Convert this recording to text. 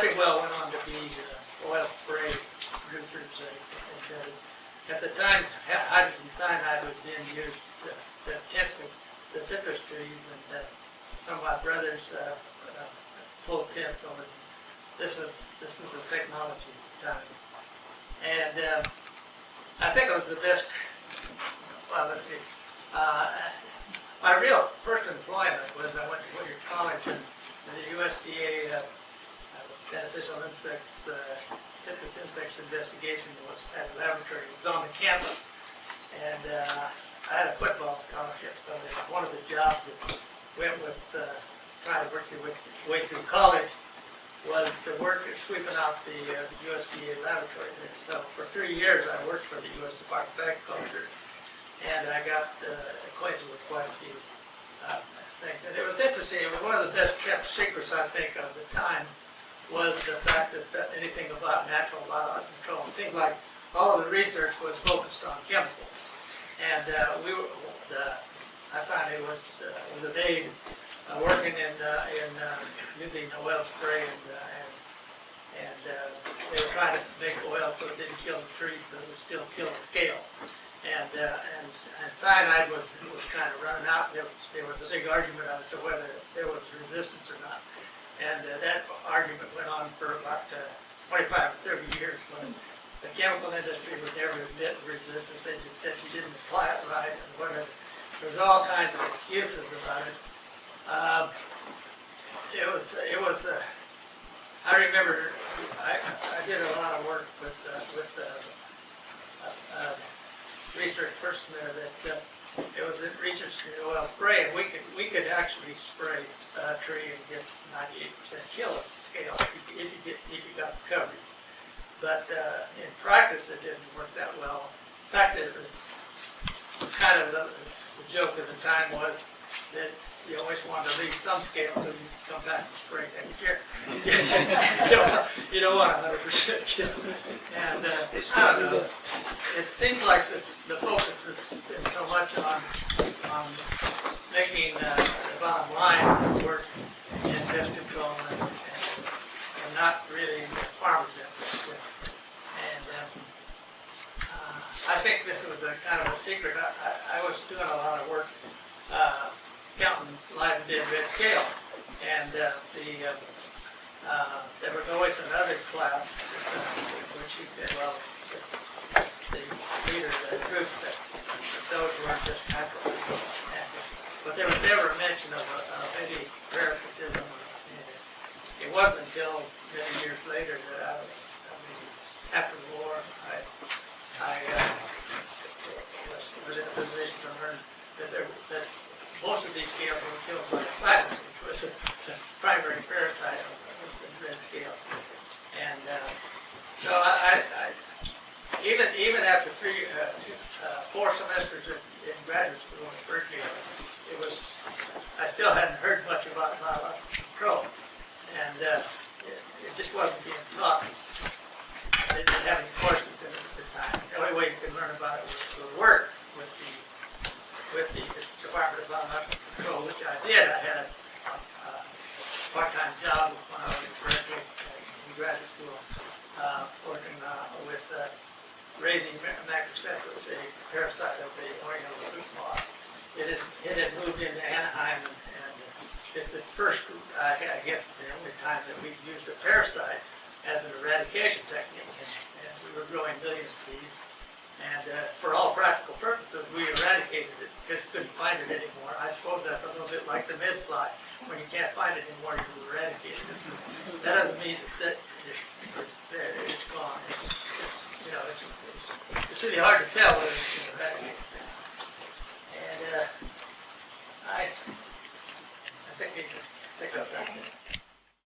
Nothing well went on to be oil spray producers. At the time, hydrogen cyanide was being used to tint the citrus trees, and some of my brothers pulled tints on it. This was a technology time, and I think it was the best. Well, let's see. My real first employment was I went to Whittier College, and the USDA beneficial insects, citrus insects investigation was at a laboratory. It was on the campus, and I had a football scholarship, so one of the jobs that went with trying to work your way through college was to work at sweeping out the USDA laboratory there. So for 3 years I worked for the U.S. Department of Agriculture, and I got acquainted with quite a few things. And it was interesting. It was one of the best kept secrets, I think, of the time was the fact that anything about natural biocontrol. It seemed like all of the research was focused on chemicals. And I finally was a babe working in using oil spray, and they were trying to make oil so it didn't kill the trees, but it would still kill the scale. And cyanide was kind of running out. There was a big argument as to whether there was resistance or not. And that argument went on for about 25 or 30 years when the chemical industry would never admit resistance. They just said you didn't apply it right and whatever. There's all kinds of excuses about it. I remember I did a lot of work with research person there that it was research in oil spray, and we could actually spray a tree and get 98% kill scale if you got the coverage. But in practice, it didn't work that well. In fact, it was kind of the joke at the time was that you always wanted to leave some scale so you could come back and spray next year. you don't want 100% kill. And I don't know. It seems like the focus has been so much on making the bottom line work in pest control and not really the farmers' interest. And I think this was a kind of a secret. I was doing a lot of work counting live and dead red scale, and there was always another class which he said, well, the leader of the group that those weren't just natural. But there was never a mention of any parasitism. It wasn't until many years later that after the war, I was in a position to learn that most of these scales were killed by flies, which was the primary parasite of the red scale. And so even after 4 semesters in graduate school in Berkeley, I still hadn't heard much about biological control, and it just wasn't being taught. They didn't have any courses in it at the time. The only way you could learn about it was to work with the Department of Biological Control, which I did. I had a part-time job when I was in Berkeley in graduate school, working with raising macrocephalus, a parasite of the oriental root moth. It had moved into Anaheim, and it's the first, I guess, the only time that we've used a parasite as an eradication technique, and we were growing millions of these. And for all practical purposes, we eradicated it because we couldn't find it anymore. I suppose that's a little bit like the midfly. When you can't find it anymore, you eradicate it. That doesn't mean it's gone. It's really hard to tell whether it's